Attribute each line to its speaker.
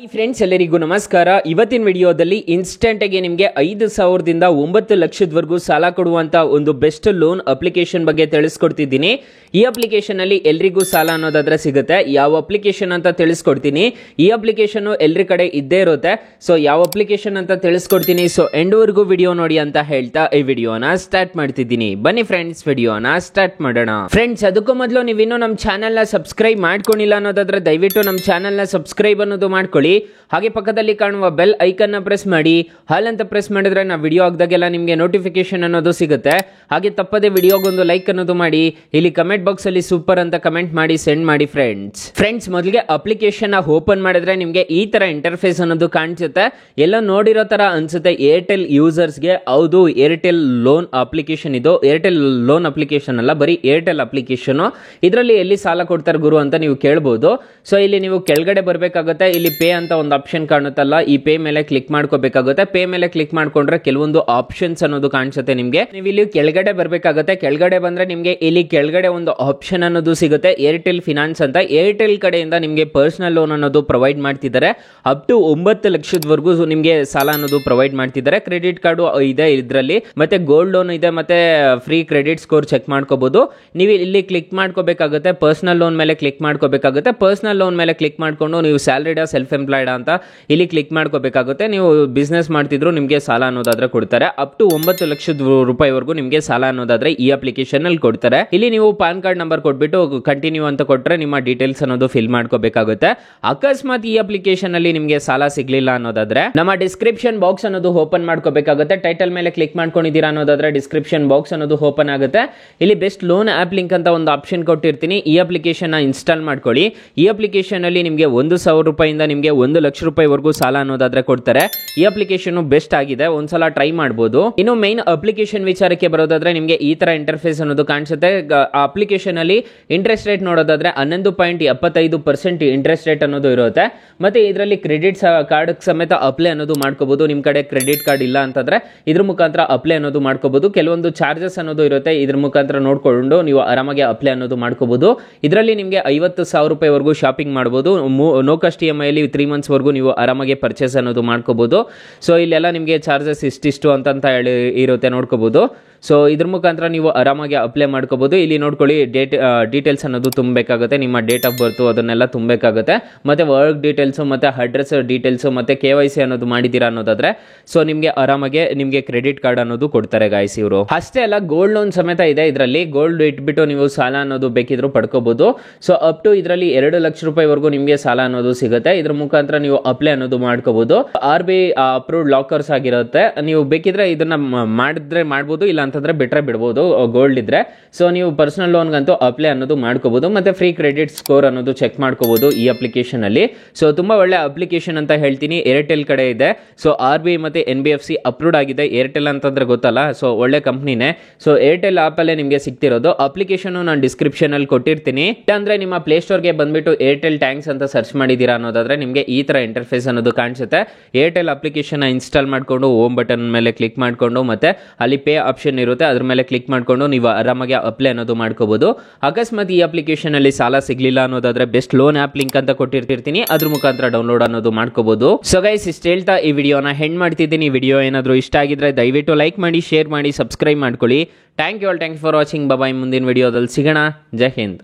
Speaker 1: ಈ ಫ್ರೆಂಡ್ಸ್ ಎಲ್ಲರಿಗೂ ನಮಸ್ಕಾರ. ಇವತ್ತಿನ ವಿಡಿಯೋದಲ್ಲಿ ಇನ್ಸ್ಟೆಂಟ್ ಆಗಿ ನಿಮಗೆ 5,000 ದಿಂದ 9 ಲಕ್ಷದವರೆಗೂ ಸಾಲ ಕೊಡುವಂತ ಒಂದು ಬೆಸ್ಟ್ ಲೋನ್ ಅಪ್ಲಿಕೇಶನ್ ಬಗ್ಗೆ ತಿಳಿಸ್ಕೊಡ್ತಿದ್ದೀನಿ. ಈ ಅಪ್ಲಿಕೇಶನ್ ಅಲ್ಲಿ ಎಲ್ರಿಗೂ ಸಾಲ ಅನ್ನೋದಾದ್ರೆ ಸಿಗುತ್ತೆ. ಯಾವ ಅಪ್ಲಿಕೇಶನ್ ಅಂತ ತಿಳಿಸ್ಕೊಡ್ತೀನಿ. ಈ ಅಪ್ಲಿಕೇಶನ್ ಎಲ್ಲರ ಕಡೆ ಇದ್ದೇ ಇರುತ್ತೆ. ಸೊ ಯಾವ ಅಪ್ಲಿಕೇಶನ್ ಅಂತ ತಿಳಿಸ್ಕೊಡ್ತೀನಿ. ಸೊ ಎಂಡ್ ವರೆಗೂ ವಿಡಿಯೋ ನೋಡಿ ಅಂತ ಹೇಳ್ತಾ ಈ ವಿಡಿಯೋನ ಸ್ಟಾರ್ಟ್ ಮಾಡ್ತಿದ್ದೀನಿ. ಬನ್ನಿ ಫ್ರೆಂಡ್ಸ್, ವಿಡಿಯೋನ ಸ್ಟಾರ್ಟ್ ಮಾಡೋಣ. ಫ್ರೆಂಡ್ಸ್, ಅದಕ್ಕೂ ಮೊದಲು ನೀವಿನ್ನೂ ನಮ್ಮ ಚಾನೆಲ್ ನ ಸಬ್ಸ್ಕ್ರೈಬ್ ಮಾಡ್ಕೊಂಡಿಲ್ಲ ಅನ್ನೋದಾದ್ರೆ ದಯವಿಟ್ಟು ನಮ್ಮ ಚಾನೆಲ್ ನ ಸಬ್ಸ್ಕ್ರೈಬ್ ಅನ್ನೋದು ಮಾಡ್ಕೊಳ್ಳಿ. ಹಾಗೆ ಪಕ್ಕದಲ್ಲಿ ಕಾಣುವ ಬೆಲ್ ಐಕನ್ ಪ್ರೆಸ್ ಮಾಡಿ. ಹಾಲ್ ಅಂತ ಪ್ರೆಸ್ ಮಾಡಿದ್ರೆ ನಾವು ವಿಡಿಯೋ ಹಾಕಿದಾಗೆಲ್ಲ ನಿಮಗೆ ನೋಟಿಫಿಕೇಶನ್ ಅನ್ನೋದು ಸಿಗುತ್ತೆ. ಹಾಗೆ ತಪ್ಪದೆ ವಿಡಿಯೋಗೊಂದು ಲೈಕ್ ಅನ್ನೋದು ಮಾಡಿ. ಇಲ್ಲಿ ಕಮೆಂಟ್ ಬಾಕ್ಸ್ ಅಲ್ಲಿ ಸೂಪರ್ ಅಂತ ಕಮೆಂಟ್ ಮಾಡಿ ಸೆಂಡ್ ಮಾಡಿ ಫ್ರೆಂಡ್ಸ್. ಮೊದಲಿಗೆ ಅಪ್ಲಿಕೇಶನ್ ಓಪನ್ ಮಾಡಿದ್ರೆ ನಿಮಗೆ ಈ ತರ ಇಂಟರ್ಫೇಸ್ ಅನ್ನೋದು ಕಾಣಿಸುತ್ತೆ. ಎಲ್ಲ ನೋಡಿರೋ ತರ ಅನ್ಸುತ್ತೆ. ಏರ್ಟೆಲ್ ಯೂಸರ್ಸ್ಗೆ ಹೌದು, ಏರ್ಟೆಲ್ ಲೋನ್ ಅಪ್ಲಿಕೇಶನ್ ಇದು. ಏರ್ಟೆಲ್ ಲೋನ್ ಅಪ್ಲಿಕೇಶನ್ ಅಲ್ಲ, ಬರೀ ಏರ್ಟೆಲ್ ಅಪ್ಲಿಕೇಶನ್. ಇದರಲ್ಲಿ ಎಲ್ಲಿ ಸಾಲ ಕೊಡ್ತಾರೆ ಗುರು ಅಂತ ನೀವು ಕೇಳಬಹುದು. ಸೊ ಇಲ್ಲಿ ನೀವು ಕೆಳಗಡೆ ಬರಬೇಕಾಗುತ್ತೆ. ಇಲ್ಲಿ ಪೇ ಅಂತ ಒಂದು ಆಪ್ಷನ್ ಕಾಣುತ್ತಲ್ಲ, ಈ ಪೇ ಮೇಲೆ ಕ್ಲಿಕ್ ಮಾಡ್ಕೋಬೇಕಾಗುತ್ತೆ. ಪೇ ಮೇಲೆ ಕ್ಲಿಕ್ ಮಾಡ್ಕೊಂಡ್ರೆ ಕೆಲವೊಂದು ಆಪ್ಷನ್ಸ್ ಅನ್ನೋದು ಕಾಣಿಸುತ್ತೆ ನಿಮಗೆ. ನೀವು ಇಲ್ಲಿ ಕೆಳಗಡೆ ಬರಬೇಕಾಗುತ್ತೆ. ಕೆಳಗಡೆ ಬಂದ್ರೆ ನಿಮಗೆ ಇಲ್ಲಿ ಕೆಳಗಡೆ ಒಂದು ಆಪ್ಷನ್ ಅನ್ನೋದು ಸಿಗುತ್ತೆ, ಏರ್ಟೆಲ್ ಫಿನಾನ್ಸ್ ಅಂತ. ಏರ್ಟೆಲ್ ಕಡೆಯಿಂದ ನಿಮಗೆ ಪರ್ಸನಲ್ ಲೋನ್ ಅನ್ನೋದು ಪ್ರೊವೈಡ್ ಮಾಡ್ತಿದ್ದಾರೆ. ಅಪ್ ಟು 9 ಲಕ್ಷದವರೆಗೂ ನಿಮಗೆ ಸಾಲ ಅನ್ನೋದು ಪ್ರೊವೈಡ್ ಮಾಡ್ತಿದ್ದಾರೆ. ಕ್ರೆಡಿಟ್ ಕಾರ್ಡ್ ಇದೆ ಇದರಲ್ಲಿ, ಮತ್ತೆ ಗೋಲ್ಡ್ ಲೋನ್ ಇದೆ, ಮತ್ತೆ ಫ್ರೀ ಕ್ರೆಡಿಟ್ ಸ್ಕೋರ್ ಚೆಕ್ ಮಾಡ್ಕೋಬಹುದು. ನೀವು ಇಲ್ಲಿ ಕ್ಲಿಕ್ ಮಾಡ್ಕೋಬೇಕಾಗುತ್ತೆ. ಪರ್ಸನಲ್ ಲೋನ್ ಮೇಲೆ ಕ್ಲಿಕ್ ಮಾಡ್ಕೋಬೇಕಾಗುತ್ತೆ. ಪರ್ಸನಲ್ ಲೋನ್ ಮೇಲೆ ಕ್ಲಿಕ್ ಮಾಡ್ಕೊಂಡು ನೀವು ಸ್ಯಾಲರಿಡ್ ಸೆಲ್ಫ್ ಎಂಪ್ಲಾಯ್ಡ್ ಅಂತ ಇಲ್ಲಿ ಕ್ಲಿಕ್ ಮಾಡ್ಕೋಬೇಕಾಗುತ್ತೆ. ನೀವು ಬಿಸ್ನೆಸ್ ಮಾಡ್ತಿದ್ರು ನಿಮಗೆ ಸಾಲ ಅನ್ನೋದಾದ್ರೆ ಕೊಡ್ತಾರೆ. ಅಪ್ ಟು 9 ಲಕ್ಷದ ರೂಪಾಯಿವರೆಗೂ ನಿಮಗೆ ಸಾಲ ಅನ್ನೋದಾದ್ರೆ ಈ ಅಪ್ಲಿಕೇಶನ್ ಅಲ್ಲಿ ಕೊಡ್ತಾರೆ. ಇಲ್ಲಿ ನೀವು ಪಾನ್ ಕಾರ್ಡ್ ನಂಬರ್ ಕೊಟ್ಬಿಟ್ಟು ಕಂಟಿನ್ಯೂ ಅಂತ ಕೊಟ್ರೆ ನಿಮ್ಮ ಡೀಟೇಲ್ಸ್ ಅನ್ನೋದು ಫಿಲ್ ಮಾಡ್ಕೋಬೇಕಾಗುತ್ತೆ. ಅಕಸ್ಮಾತ್ ಈ ಅಪ್ಲಿಕೇಶನ್ ಅಲ್ಲಿ ನಿಮಗೆ ಸಾಲ ಸಿಗ್ಲಿಲ್ಲ ಅನ್ನೋದಾದ್ರೆ ನಮ್ಮ ಡಿಸ್ಕ್ರಿಪ್ಷನ್ ಬಾಕ್ಸ್ ಅನ್ನೋದು ಓಪನ್ ಮಾಡ್ಕೋಬೇಕಾಗುತ್ತೆ. ಟೈಟಲ್ ಮೇಲೆ ಕ್ಲಿಕ್ ಮಾಡ್ಕೊಂಡಿದ್ದೀರಾ ಅನ್ನೋದಾದ್ರೆ ಡಿಸ್ಕ್ರಿಪ್ಷನ್ ಬಾಕ್ಸ್ ಅನ್ನೋದು ಓಪನ್ ಆಗುತ್ತೆ. ಇಲ್ಲಿ ಬೆಸ್ಟ್ ಲೋನ್ ಆಪ್ ಲಿಂಕ್ ಅಂತ ಒಂದು ಆಪ್ಷನ್ ಕೊಟ್ಟಿರ್ತೀನಿ. ಈ ಅಪ್ಲಿಕೇಶನ್ ಇನ್ಸ್ಟಾಲ್ ಮಾಡ್ಕೊಳ್ಳಿ. ಈ ಅಪ್ಲಿಕೇಶನ್ ಅಲ್ಲಿ ನಿಮಗೆ 1,000 ರೂಪಾಯಿಂದ ನಿಮಗೆ 1 ಲಕ್ಷ ರೂಪಾಯಿವರೆಗೂ ಸಾಲ ಅನ್ನೋದಾದ್ರೆ ಕೊಡ್ತಾರೆ. ಈ ಅಪ್ಲಿಕೇಶನ್ ಬೆಸ್ಟ್ ಆಗಿದೆ, ಒಂದ್ಸಲ ಟ್ರೈ ಮಾಡಬಹುದು. ಇನ್ನು ಮೈನ್ ಅಪ್ಲಿಕೇಶನ್ ವಿಚಾರಕ್ಕೆ ಬರೋದಾದ್ರೆ ನಿಮಗೆ ಈ ತರ ಇಂಟರ್ಫೇಸ್ ಅನ್ನೋದು ಕಾಣಿಸುತ್ತೆ. ಆ ಅಪ್ಲಿಕೇಶನ್ ಅಲ್ಲಿ ಇಂಟ್ರೆಸ್ಟ್ ರೇಟ್ ನೋಡೋದಾದ್ರೆ 11.75% ಇಂಟ್ರೆಸ್ಟ್ ರೇಟ್ ಅನ್ನೋದು ಇರುತ್ತೆ. ಮತ್ತೆ ಇದರಲ್ಲಿ ಕ್ರೆಡಿಟ್ ಕಾರ್ಡ್ ಸಮೇತ ಅಪ್ಲೈ ಅನ್ನೋದು ಮಾಡ್ಕೋಬಹುದು. ನಿಮ್ ಕಡೆ ಕ್ರೆಡಿಟ್ ಕಾರ್ಡ್ ಇಲ್ಲ ಅಂತಂದ್ರೆ ಇದ್ರ ಮುಖಾಂತರ ಅಪ್ಲೈ ಅನ್ನೋದು ಮಾಡ್ಕೋಬಹುದು. ಕೆಲವೊಂದು ಚಾರ್ಜಸ್ ಅನ್ನೋದು ಇರುತ್ತೆ, ಇದ್ರ ಮುಖಾಂತರ ನೋಡ್ಕೊಂಡು ನೀವು ಆರಾಮಾಗಿ ಅಪ್ಲೈ ಅನ್ನೋದು ಮಾಡ್ಕೋಬಹುದು. ಇದರಲ್ಲಿ ನಿಮಗೆ 50,000 ರೂಪಾಯಿವರೆಗೂ ಶಾಪಿಂಗ್ ಮಾಡಬಹುದು. ನೋ ಕಾಸ್ಟ್ EMI ಅಲ್ಲಿ 3 ಮಂತ್ಸ್ ವರೆಗೂ ನೀವು ಆರಾಮಾಗಿ ಪರ್ಚೇಸ್ ಅನ್ನೋದು ಮಾಡ್ಕೋಬಹುದು. ಸೊ ಇಲ್ಲೆಲ್ಲ ನಿಮಗೆ ಚಾರ್ಜಸ್ ಇಷ್ಟಿಷ್ಟು ಅಂತ ಹೇಳಿ ಇರುತ್ತೆ, ನೋಡ್ಕೋಬಹುದು. ಸೊ ಇದ್ರ ಮುಖಾಂತರ ನೀವು ಆರಾಮಾಗಿ ಅಪ್ಲೈ ಮಾಡ್ಕೋಬಹುದು. ಇಲ್ಲಿ ನೋಡ್ಕೊಳ್ಳಿ, ಡೀಟೇಲ್ಸ್ ಅನ್ನೋದು ತುಂಬಬೇಕಾಗುತ್ತೆ. ನಿಮ್ಮ ಡೇಟ್ ಆಫ್ ಬರ್ತ್ ಅದನ್ನೆಲ್ಲ ತುಂಬಬೇಕಾಗುತ್ತೆ. ಮತ್ತೆ ವರ್ಕ್ ಡೀಟೇಲ್ಸ್, ಮತ್ತೆ ಅಡ್ರೆಸ್ ಡೀಟೇಲ್ಸ್, ಮತ್ತೆ KYC ಅನ್ನೋದು ಮಾಡಿದ್ದೀರಾ ಅನ್ನೋದಾದ್ರೆ ಸೊ ನಿಮಗೆ ಆರಾಮಾಗಿ ನಿಮಗೆ ಕ್ರೆಡಿಟ್ ಕಾರ್ಡ್ ಅನ್ನೋದು ಕೊಡ್ತಾರೆ ಗಾಯ್ಸ್ ಇವರು. ಅಷ್ಟೇ ಅಲ್ಲ, ಗೋಲ್ಡ್ ಲೋನ್ ಸಮೇತ ಇದೆ ಇದರಲ್ಲಿ. ಗೋಲ್ಡ್ ಇಟ್ಬಿಟ್ಟು ನೀವು ಸಾಲ ಅನ್ನೋದು ಬೇಕಿದ್ರು ಪಡ್ಕೋಬಹುದು. ಸೊ ಅಪ್ ಟು ಇದರಲ್ಲಿ 2 ಲಕ್ಷ ರೂಪಾಯಿವರೆಗೂ ನಿಮಗೆ ಸಾಲ ಅನ್ನೋದು ಸಿಗುತ್ತೆ. ಇದ್ರ ಮುಖಾಂತರ ನೀವು ಅಪ್ಲೈ ಅನ್ನೋದು ಮಾಡ್ಕೋಬಹುದು. RBI ಅಪ್ರೂವ್ಡ್ ಲಾಕರ್ಸ್ ಆಗಿರುತ್ತೆ. ನೀವು ಬೇಕಿದ್ರೆ ಇದನ್ನ ಮಾಡಿದ್ರೆ ಮಾಡ್ಬೋದು, ಇಲ್ಲ ಅಂತಂದ್ರೆ ಬಿಟ್ರೆ ಬಿಡಬಹುದು ಗೋಲ್ಡ್ ಇದ್ರೆ. ಸೊ ನೀವು ಪರ್ಸನಲ್ ಲೋನ್ಗಂತೂ ಅಪ್ಲೈ ಅನ್ನೋದು ಮಾಡ್ಕೋಬಹುದು. ಮತ್ತೆ ಫ್ರೀ ಕ್ರೆಡಿಟ್ ಸ್ಕೋರ್ ಅನ್ನೋದು ಚೆಕ್ ಮಾಡ್ಕೋಬಹುದು ಈ ಅಪ್ಲಿಕೇಶನ್ ಅಲ್ಲಿ. ಸೊ ತುಂಬಾ ಒಳ್ಳೆ ಅಪ್ಲಿಕೇಶನ್ ಅಂತ ಹೇಳ್ತೀನಿ. ಏರ್ಟೆಲ್ ಕಡೆ ಇದೆ. ಸೊ RBI ಮತ್ತೆ NBFC ಅಪ್ರೂವ್ಡ್ ಆಗಿದೆ. ಏರ್ಟೆಲ್ ಅಂತಂದ್ರೆ ಗೊತ್ತಲ್ಲ, ಸೊ ಒಳ್ಳೆ ಕಂಪ್ನಿನೇ. ಸೊ ಏರ್ಟೆಲ್ ಆಪ್ ಅಲ್ಲೇ ನಿಮಗೆ ಸಿಗ್ತಿರೋದು. ಅಪ್ಲಿಕೇಶನ್ ನಾನು ಡಿಸ್ಕ್ರಿಪ್ಷನ್ ಅಲ್ಲಿ ಕೊಟ್ಟಿರ್ತೀನಿ. ಅಂದ್ರೆ ನಿಮ್ಮ ಪ್ಲೇ ಸ್ಟೋರ್ ಗೆ ಬಂದ್ಬಿಟ್ಟು ಏರ್ಟೆಲ್ ಟ್ಯಾಂಕ್ಸ್ ಅಂತ ಸರ್ಚ್ ಮಾಡಿದೀರಾ ಅನ್ನೋದಾದ್ರೆ ನಿಮಗೆ ಈ ತರ ಇಂಟರ್ಫೇಸ್ ಅನ್ನೋದು ಕಾಣಿಸುತ್ತೆ. ಏರ್ಟೆಲ್ ಅಪ್ಲಿಕೇಶನ್ ಇನ್ಸ್ಟಾಲ್ ಮಾಡ್ಕೊಂಡು ಹೋಮ್ ಬಟನ್ ಮೇಲೆ ಕ್ಲಿಕ್ ಮಾಡ್ಕೊಂಡು ಮತ್ತೆ ಅಲ್ಲಿ ಪೇ ಆಪ್ಷನ್ ಇರುತ್ತೆ, ಅದ್ರ ಮೇಲೆ ಕ್ಲಿಕ್ ಮಾಡ್ಕೊಂಡು ನೀವು ಆರಾಮಾಗಿ ಅಪ್ಲೈ ಅನ್ನೋದು ಮಾಡ್ಕೋಬಹುದು. ಅಕಸ್ಮಾತ್ ಈ ಅಪ್ಲಿಕೇಶನ್ ಅಲ್ಲಿ ಸಾಲ ಸಿಗ್ಲಿಲ್ಲ ಅನ್ನೋದಾದ್ರೆ ಬೆಸ್ಟ್ ಲೋನ್ ಆಪ್ ಲಿಂಕ್ ಅಂತ ಕೊಟ್ಟಿರ್ತೀನಿ, ಅದ್ರ ಮುಖಾಂತರ ಡೌನ್ಲೋಡ್ ಅನ್ನೋದು ಮಾಡ್ಕೋಬಹುದು. ಸೊ ಗೈಸ್, ಇಷ್ಟ ಹೇಳ್ತಾ ಈ ವಿಡಿಯೋನ ಹೆಂಡ್ ಮಾಡ್ತಿದ್ದೀನಿ. ವಿಡಿಯೋ ಏನಾದರೂ ಇಷ್ಟ ಆಗಿದ್ರೆ ದಯವಿಟ್ಟು ಲೈಕ್ ಮಾಡಿ, ಶೇರ್ ಮಾಡಿ, ಸಬ್ಸ್ಕ್ರೈಬ್ ಮಾಡ್ಕೊಳ್ಳಿ. Thank you for watching. Bye. ಮುಂದಿನ ವಿಡಿಯೋದಲ್ಲಿ ಸಿಗೋಣ. ಜೈ ಹಿಂದ್.